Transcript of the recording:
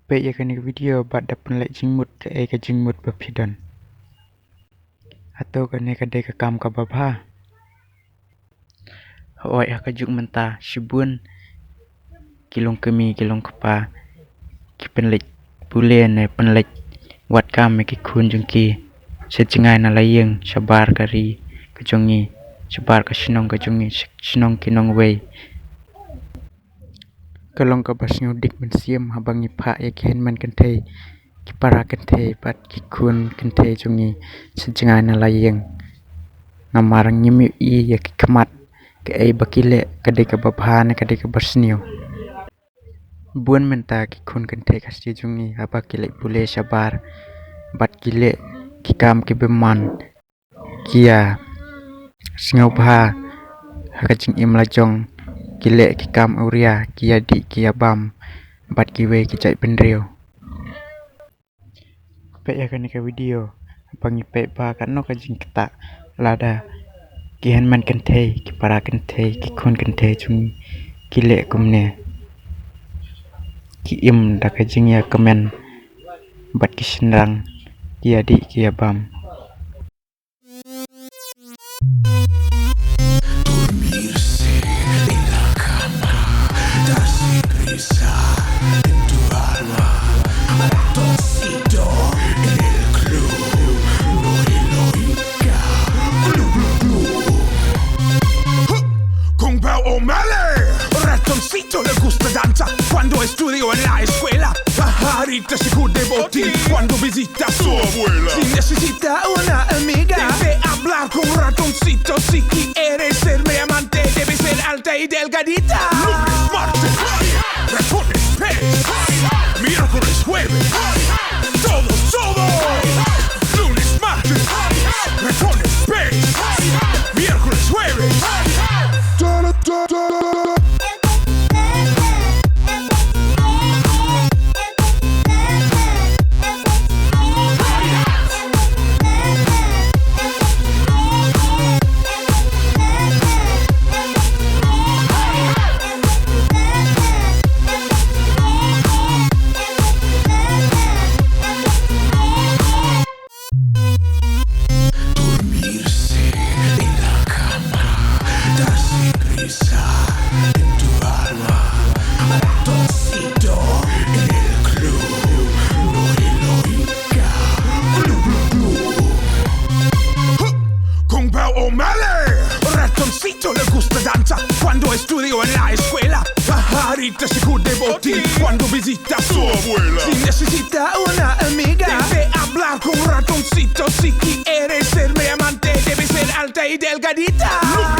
Baik ya kena video bat dapat like jingmut ke jingmut berpidon. Atau kena kedai kekam ke babha. Hoi hak juk mentah shibun kilong kemi kilong kepa ki penlek pule ne penlek wat kam ki khun jungki secengai na layeng shabar kari kejongi shabar ke shillong kejongi shillong kinong wei kalong ka bas ngudik mensiam habangi phah ya ki man kynthei ki para kynthei pat ki khun kynthei jongi secengai na layeng namarang nyemi I ya ki khamat ke ai bakile kadai ka babha kadai ka basnio buan menta ki khun kynthei Khasi jongi Haba kile pule shabar bat kile ki kam ki beman kia singau phah hakajing im lajong kile ki kam awria kia di kia bam bat kiwe ki cai pendreo pe ya kan ka video pangi pe ba kan no kajing kita lada ki man kynthei ki para kynthei ki khun kynthei chung kile kumne ki im da kajing ya kemen bat ki senrang kia di kia bam Le gusta danza cuando estudio en la escuela. Pajarita se cubre botín cuando visita a su abuela. Si necesita una amiga, debe hablar con un ratoncito. Si quiere ser mi amante, debe ser alta y delgadita. Lunes, martes, ratones, pez. Miércoles, jueves, todo. Lunes, martes, ratones, pez. Miércoles, jueves. Le gusta danza cuando estudio en la escuela. Pajarita se cubre botín cuando visita a su abuela. Si necesita una amiga, debe hablar con un ratoncito. Si quiere ser mi amante, debe ser alta y delgadita.